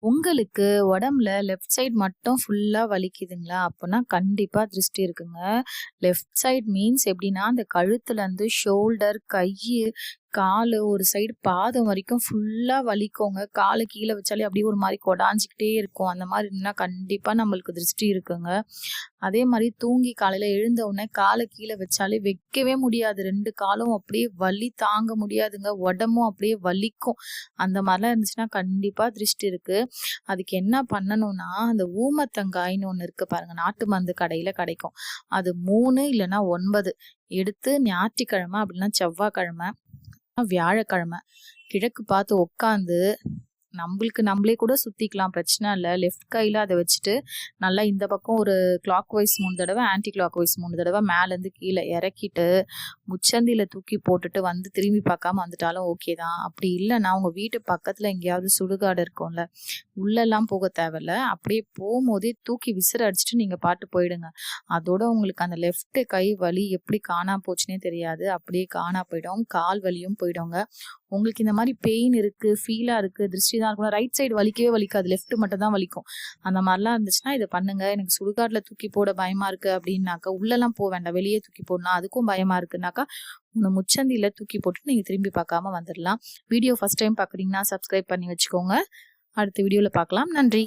உங்களுக்கு உடம்புல left side மட்டும் ஃபுல்லா வலிக்குதுங்களா? அப்பன்னா கண்டிப்பா திருஷ்டி இருக்குங்க. லெஃப்ட் சைடு மீன்ஸ் எப்படின்னா, அந்த கழுத்துலருந்து ஷோல்டர், கையி, காலு ஒரு சைடு பாதம் வரைக்கும் ஃபுல்லா வலிக்குங்க. கால கீழ வச்சாலே அப்படியே ஒரு மாரி கொடாஞ்சுக்கிட்டே இருக்கும். அந்த மாரி இருந்தா கண்டிப்பா நம்மளுக்கு திருஷ்டி இருக்குங்க. அதே மாரி தூங்கி காலையில எழுந்த உடனே கால கீழ வச்சாலே வைக்கவே முடியாது. 2 காலும் அப்படியே வலி தாங்க முடியாதுங்க. உடம்பும் அப்படியே வலிக்கும். அந்த மாரிலாம் இருந்துச்சுன்னா கண்டிப்பா திருஷ்டி இருக்கு. அதுக்கு என்ன பண்ணணும்னா, அந்த ஊமத்தங்காய்ன்னு ஒண்ணு இருக்கு பாருங்க. நாட்டு மருந்து கடையில கிடைக்கும். அது 3 இல்லன்னா 9 எடுத்து ஞாயிற்றுக்கிழமை அப்படின்னா செவ்வாய்க்கிழமை, வியாழக்கிழமை கிழக்கு பார்த்து உட்காந்து நம்மளுக்கு நம்மளே கூட சுத்திக்கலாம், பிரச்சனை இல்ல. லெஃப்ட் கையில அத வச்சுட்டு நல்லா இந்த பக்கம் ஒரு கிளாக் வைஸ் 3 தடவ, ஆன்டி கிளாக் வைஸ் 3 தடவ மேலேருந்து கீழ இறக்கிட்டு, முச்சந்தில தூக்கி போட்டுட்டு வந்து திரும்பி பார்க்காம வந்துட்டாலும் ஓகே தான். அப்படி இல்லன்னா உங்க வீட்டு பக்கத்துல எங்கேயாவது சுடுகாடு இருக்கும்ல, உள்ளலாம் போக தேவையில்ல. அப்படியே போம்போதே தூக்கி விசிற அடிச்சுட்டு நீங்க பாட்டு போயிடுங்க. அதோட உங்களுக்கு அந்த லெஃப்ட் கை வலி எப்படி காணாம போச்சுன்னே தெரியாது. அப்படியே காணா போயிடும். கால் வலியும் போயிடுங்க. உங்களுக்கு இந்த மாரி பெயின் இருக்கு, ஃபீலா இருக்கு, திருஷ்டி தான் இருக்கும். ரைட் சைடு வலிக்கவே வலிக்காது. லெஃப்ட் மட்டும் தான் வலிக்கும். அந்த மாரிலாம் இருந்துச்சுன்னா இத பண்ணுங்க. எனக்கு சுடுகாட்ல தூக்கி போட பயமா இருக்கு அப்படின்னாக்கா, உள்ளலாம் போ வேண்டாம். வெளியே தூக்கி போடணும். அதுக்கும் பயமா இருக்குனாக்கா, உங்க முச்சந்தில தூக்கி போட்டுட்டு நீங்க திரும்பி பார்க்காம வந்துடலாம். வீடியோ ஃபர்ஸ்ட் டைம் பார்க்குறீங்கன்னா சப்ஸ்கிரைப் பண்ணி வச்சுக்கோங்க. அடுத்த வீடியோல பார்க்கலாம். நன்றி.